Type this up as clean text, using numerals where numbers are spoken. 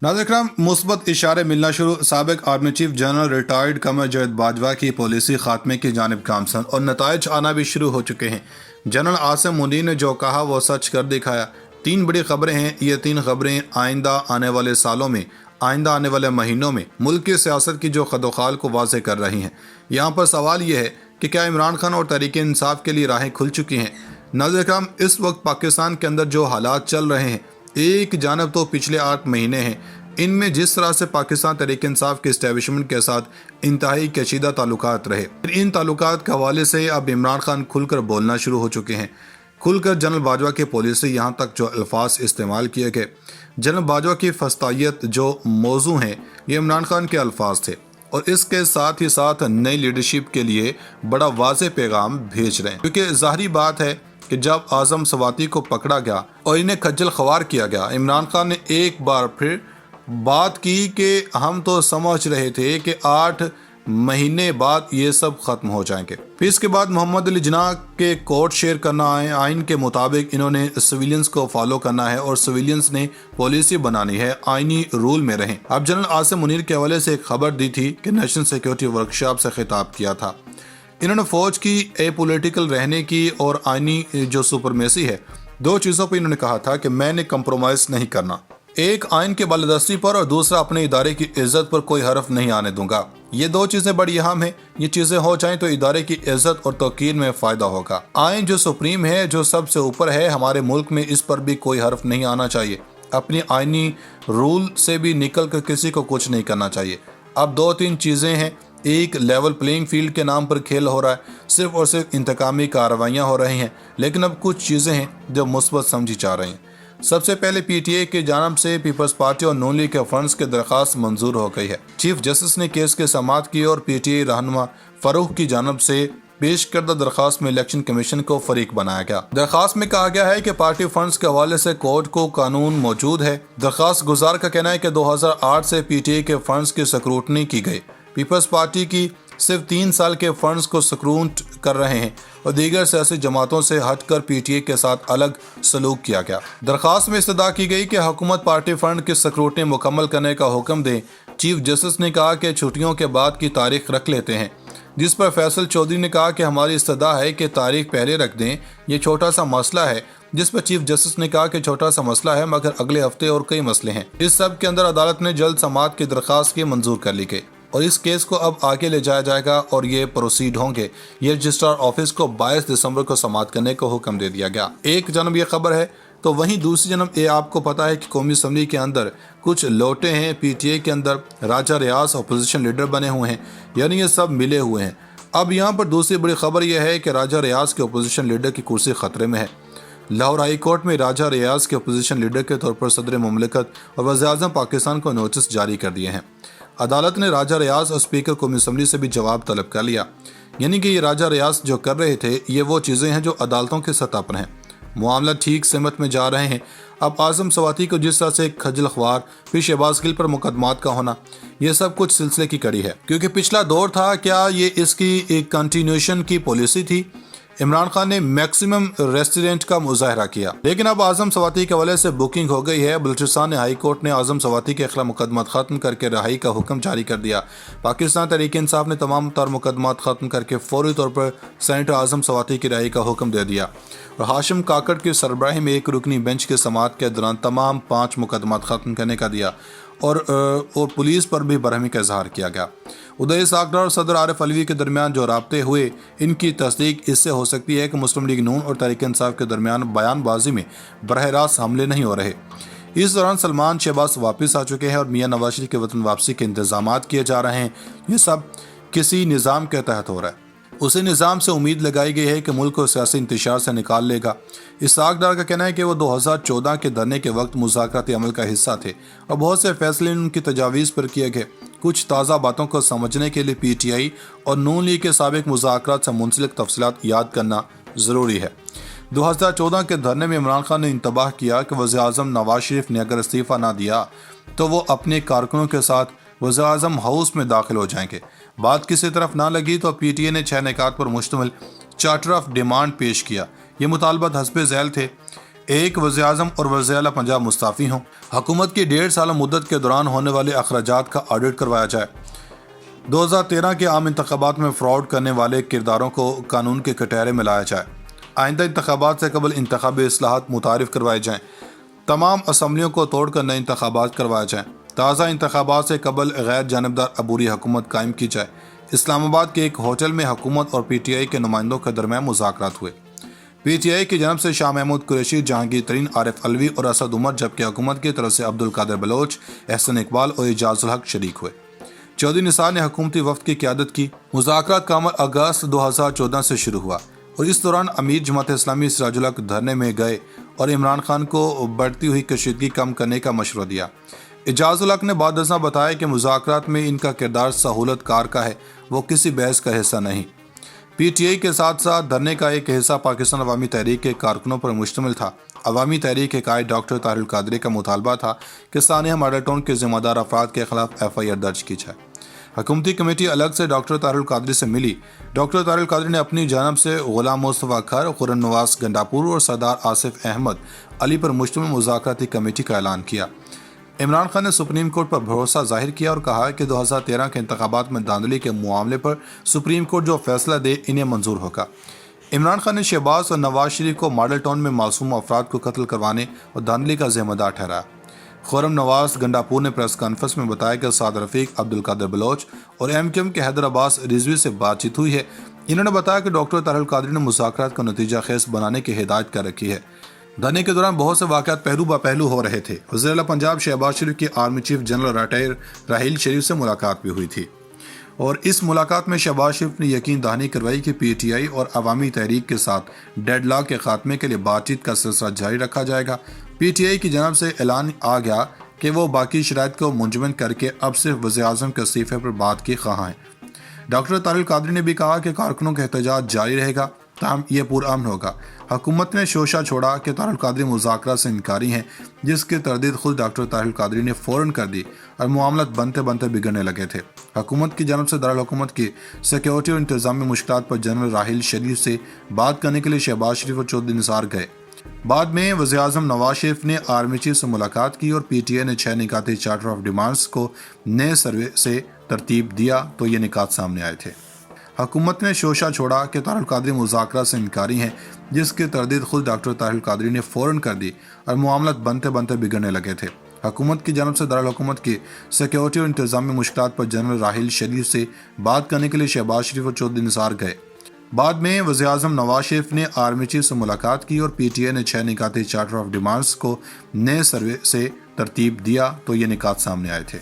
नाज़रीन इकराम, मुस्बत इशारे मिलना शुरू। साबिक army chief general retired Qamar Javed Bajwa की पॉलिसी खात्मे की जानिब गामसन और नताइज आना भी शुरू हो चुके हैं। जनरल आसिम मुनीर ने जो कहा वो सच कर दिखाया। 3 बड़ी खबरें हैं। ये 3 खबरें आइंदा आने वाले सालों में, आइंदा आने वाले महीनों में मुल्क की सियासत की जो खदोखाल को वाज़े कर रही हैं। यहाँ पर सवाल यह है कि क्या इमरान खान और तहरीक इंसाफ के लिए राहें खुल चुकी हैं? नाज़रीन इकराम, इस वक्त पाकिस्तान के अंदर जो हालात चल रहे हैं, एक जानब तो पिछले 8 महीने हैं, इनमें जिस तरह से पाकिस्तान तहरीक इंसाफ के इस्टेब्लिशमेंट के साथ इंतहाई कशीदा ताल्लुकात रहे, इन ताल्लुकात के हवाले से अब इमरान खान खुलकर बोलना शुरू हो चुके हैं। खुलकर जनरल बाजवा की पॉलिसी, यहाँ तक जो अल्फाज इस्तेमाल किए गए, जनरल बाजवा की फस्तायत जो मौजू हैं, ये इमरान खान के अल्फाज थे और इसके साथ ही साथ नई लीडरशिप के लिए बड़ा वाज़ेह पैगाम भेज रहे हैं। क्योंकि ज़ाहिरी बात है कि जब आज़म सवाती को पकड़ा गया और इन्हें खज्जल ख्वार किया गया, इमरान खान ने एक बार फिर बात की कि हम तो समझ रहे थे कि 8 महीने बाद ये सब खत्म हो जाएंगे। फिर इसके बाद मोहम्मद अली जिन्ना के कोर्ट शेयर करना है। आइन के मुताबिक इन्होंने सिविलियंस को फॉलो करना है और सिविलियंस ने पॉलिसी बनानी है, आइनी रूल में रहें। अब जनरल आसिम मुनीर के हवाले से एक खबर दी थी कि नेशनल सिक्योरिटी वर्कशॉप से खिताब किया था। इन्होंने फौज की एपॉलिटिकल रहने की और आइनी जो सुपरमेसी है, 2 चीज़ों पर इन्होंने कहा था कि मैंने कंप्रोमाइज नहीं करना। एक आइन के बालादस्ती पर और दूसरा अपने इदारे की इज्जत पर कोई हरफ नहीं आने दूंगा। ये 2 चीज़ें बड़ी अहम हैं। ये चीज़ें हो जाएं तो इदारे की इज्जत और तौकीर में फ़ायदा होगा। आइन जो सुप्रीम है, जो सबसे ऊपर है हमारे मुल्क में, इस पर भी कोई हरफ नहीं आना चाहिए। अपनी आइनी रूल से भी निकल कर किसी को कुछ नहीं करना चाहिए। अब 2-3 चीज़ें हैं। एक, लेवल प्लेइंग फील्ड के नाम पर खेल हो रहा है, सिर्फ और सिर्फ इंतकामी कार्रवाइयाँ हो रही हैं। लेकिन अब कुछ चीज़ें हैं जो मुस्बत समझी जा रही हैं। सबसे पहले पीटीए की जानब से पीपल्स पार्टी और नून लीग के फंड्स की दरख्वास्त मंजूर हो गई है। चीफ जस्टिस ने केस के समाअत की और पीटीए रहनुमा फरूख की जानब से पेश करदा दरख्वास्त में इलेक्शन कमीशन को फरीक बनाया गया। दरख्वास्त में कहा गया है कि पार्टी फंड्स के हवाले से कोर्ट को कानून मौजूद है। दरख्वास्त गुजार का कहना है कि 2008 से पीटीए के फंड्स की स्क्रूटनी की गई। पीपल्स पार्टी की सिर्फ 3 साल के फंड्स को स्क्रूट कर रहे हैं और दीगर सियासी जमातों से हटकर पीटीए के साथ अलग सलूक किया गया। दरख्वास्त में इस्तदा की गई कि हुकूमत पार्टी फंड की स्क्रूटनी मुकम्मल करने का हुक्म दे। चीफ जस्टिस ने कहा कि छुट्टियों के बाद की तारीख रख लेते हैं, जिस पर फैसल चौधरी ने कहा कि हमारी इस्तदा है कि तारीख पहले रख दें, ये छोटा सा मसला है। जिस पर चीफ जस्टिस ने कहा कि छोटा सा मसला है मगर अगले हफ्ते और कई मसले हैं। इस सब के अंदर अदालत ने जल्द समाअत की दरख्वास्त की मंजूर कर ली गई और इस केस को अब आगे ले जाया जाएगा और ये प्रोसीड होंगे। ये रजिस्ट्रार ऑफिस को 22 दिसंबर को समाअत करने को हुक्म दे दिया गया। एक जनब ये खबर है तो वहीं दूसरी जनब ये आपको पता है कि कौमी असम्बली के अंदर कुछ लोटे हैं। पीटीए के अंदर राजा रियाज अपोजिशन लीडर बने हुए हैं, यानी ये सब मिले हुए हैं। अब यहाँ पर दूसरी बड़ी खबर यह है कि राजा रियाज के अपोजिशन लीडर की कुर्सी खतरे में है। लाहौर हाई कोर्ट में राजा रियाज के अपोजिशन लीडर के तौर पर सदर मुमलिकत और वज़ीर-ए-आज़म पाकिस्तान को नोटिस जारी कर दिए हैं। अदालत ने राजा रियाज और स्पीकर कौमी असम्बली से भी जवाब तलब कर लिया। यानी कि ये राजा रियाज जो कर रहे थे, ये वो चीज़ें हैं जो अदालतों के सतह पर हैं। मामला ठीक सिमत में जा रहे हैं। अब आज़म सवाती को जिस तरह से खज्जल ख्वार, फिर शहबाज गिल पर मुकदमात का होना, ये सब कुछ सिलसिले की कड़ी है। क्योंकि पिछला दौर था, क्या ये इसकी एक कंटिन्यूएशन की पॉलिसी थी? इमरान खान ने मैक्सिमम रेस्टोरेंट का मुजाहरा किया, लेकिन अब आज़म सवाती के हवाले से बुकिंग हो गई है। बलूचिस्तान हाई कोर्ट ने आज़म सवाती के खिलाफ मुकदमात ख़त्म करके रिहाई का हुक्म जारी कर दिया। पाकिस्तान तहरीक इंसाफ ने तमाम तर मुकदमात ख़त्म करके फौरी तौर पर सेनेटर आज़म सवाती की रिहाई का हुक्म दे दिया और हाशिम काकड़ की सरबराही में एक रुकनी बेंच के समाअत के दौरान तमाम 5 मुकदमात ख़त्म करने का दिया और पुलिस पर भी बरहमी का इजहार किया गया। उदय साकडार और सदर आरिफ अलवी के दरमियान जो राब्ते हुए, इनकी तस्दीक इससे हो सकती है कि मुस्लिम लीग नून और तहरीक इंसाफ के दरमियान बयानबाजी में बरह रास्त हमले नहीं हो रहे। इस दौरान सलमान शहबाज वापस आ चुके हैं और मियां नवाज शरीफ के वतन वापसी के इंतजाम किए जा रहे हैं। ये सब किसी निज़ाम के तहत हो रहा है। उसी निज़ाम से उम्मीद लगाई गई है कि मुल्क को सियासी इंतशार से निकाल लेगा। इसहाक-डार का कहना है कि वो 2014 के धरने के वक्त मुज़ाकराती अमल का हिस्सा थे और बहुत से फैसले उनकी तजावीज़ पर किए गए। कुछ ताज़ा बातों को समझने के लिए पीटीआई और नून लीग के साबिक मुज़ाकरात से मुंसलिक तफसीलात याद करना ज़रूरी है। 2014 के धरने में इमरान खान ने इंतबाह किया कि वज़ीर-ए-आज़म नवाज शरीफ ने अगर इस्तीफ़ा ना दिया तो वो अपने कारकुनों के साथ वज़ीर-ए-आज़म हाउस में दाखिल हो जाएंगे। बात किसी तरफ ना लगी तो पीटीए ने 6 निकात पर मुश्तमिल चार्टर ऑफ डिमांड पेश किया। ये मुतालबात हस्बे ज़ैल थे। ایک وزیر اعظم اور وزیر اعلیٰ پنجاب مستعفی ہوں، حکومت کی 1.5 سالہ مدت کے دوران ہونے والے اخراجات کا آڈٹ کروایا جائے، 2013 کے عام انتخابات میں فراڈ کرنے والے کرداروں کو قانون کے کٹہرے میں لایا جائے، آئندہ انتخابات سے قبل انتخابی اصلاحات متعارف کروائے جائیں، تمام اسمبلیوں کو توڑ کر نئے انتخابات کروائے جائیں، تازہ انتخابات سے قبل غیر جانبدار عبوری حکومت قائم کی جائے۔ اسلام آباد کے ایک ہوٹل میں حکومت اور پی ٹی آئی کے نمائندوں کے درمیان مذاکرات ہوئے۔ پی ٹی آئی کی جانب سے شاہ محمود قریشی، جہانگیر ترین، عارف علوی اور اسد عمر، جبکہ حکومت کی طرف سے عبدالقادر بلوچ، احسن اقبال اور اعجاز الحق شریک ہوئے۔ چودھری نثار نے حکومتی وفد کی قیادت کی۔ مذاکرات کا عمل اگست 2014 سے شروع ہوا اور اس دوران امیر جماعت اسلامی سراج الحق دھرنے میں گئے اور عمران خان کو بڑھتی ہوئی کشیدگی کم کرنے کا مشورہ دیا۔ اعجاز الحق نے بعد ازاں بتایا کہ مذاکرات میں ان کا کردار سہولت کار کا ہے، وہ کسی بحث کا حصہ نہیں۔ پی ٹی آئی کے ساتھ ساتھ دھرنے کا ایک حصہ پاکستان عوامی تحریک کے کارکنوں پر مشتمل تھا۔ عوامی تحریک کے قائد ڈاکٹر طاہر القادری کا مطالبہ تھا کہ سانحہ ماڈل ٹاؤن کے ذمہ دار افراد کے خلاف ایف آئی آر درج کی جائے۔ حکومتی کمیٹی الگ سے ڈاکٹر طاہر القادری سے ملی۔ ڈاکٹر طاہر القادری نے اپنی جانب سے غلام مصطفیٰ کھر، خرم نواز گنڈاپور اور سردار آصف احمد علی پر مشتمل مذاکراتی کمیٹی کا اعلان کیا۔ عمران خان نے سپریم کورٹ پر بھروسہ ظاہر کیا اور کہا کہ 2013 کے انتخابات میں دھاندلی کے معاملے پر سپریم کورٹ جو فیصلہ دے انہیں منظور ہوگا۔ عمران خان نے شہباز اور نواز شریف کو ماڈل ٹاؤن میں معصوم افراد کو قتل کروانے اور دھاندلی کا ذمہ دار ٹھہرایا۔ خرم نواز گنڈاپور نے پریس کانفرنس میں بتایا کہ سعد رفیق، عبدالقادر بلوچ اور ایم کیو ایم کے حیدر عباس رضوی سے بات چیت ہوئی ہے۔ انہوں نے بتایا کہ ڈاکٹر طاہر القادری نے مذاکرات کو نتیجہ خیز بنانے کی ہدایت کر رکھی ہے۔ دھرنے کے دوران بہت سے واقعات پہلو بہ پہلو ہو رہے تھے۔ وزیر اعلیٰ پنجاب شہباز شریف کی army chief general retired Raheel Sharif سے ملاقات بھی ہوئی تھی اور اس ملاقات میں شہباز شریف نے یقین دہانی کروائی کہ پی ٹی آئی اور عوامی تحریک کے ساتھ ڈیڈ لاک کے خاتمے کے لیے بات چیت کا سلسلہ جاری رکھا جائے گا۔ پی ٹی آئی کی جانب سے اعلان آ گیا کہ وہ باقی شرائط کو منجمد کر کے اب صرف وزیر اعظم کے استعفے پر بات کی خواہاں ہیں۔ ڈاکٹر طاہر القادری نے بھی کہا کہ کارکنوں کا احتجاج جاری رہے گا تاہم یہ پرامن ہوگا۔ حکومت نے شوشہ چھوڑا کہ طاہر القادری مذاکرات سے انکاری ہیں، جس کی تردید خود ڈاکٹر طاہر القادری نے فوراً کر دی اور معاملات بنتے بنتے بگڑنے لگے تھے۔ حکومت کی جانب سے دارالحکومت کی سیکیورٹی اور انتظامی مشکلات پر جنرل راحیل شریف سے بات کرنے کے لیے شہباز شریف اور چودھری نثار گئے۔ بعد میں وزیر اعظم نواز شریف نے آرمی چیف سے ملاقات کی اور پی ٹی آئی نے 6 نکاتی چارٹر آف ڈیمانڈز کو نئے سروے سے ترتیب دیا تو یہ نکات سامنے آئے تھے۔ حکومت نے شوشہ چھوڑا کہ طاہر القادری مذاکرات سے انکاری ہیں، جس کی تردید خود ڈاکٹر طاہر القادری نے فوراً کر دی اور معاملات بنتے بنتے بگڑنے لگے تھے۔ حکومت کی جانب سے دارالحکومت کی سیکیورٹی اور انتظامی مشکلات پر جنرل راحیل شریف سے بات کرنے کے لیے شہباز شریف اور چودھری نثار گئے۔ بعد میں وزیر اعظم نواز شریف نے آرمی چیف سے ملاقات کی اور پی ٹی آئی نے 6 نکاتی چارٹر آف ڈیمانڈز کو نئے سروے سے ترتیب دیا تو یہ نکات سامنے آئے تھے۔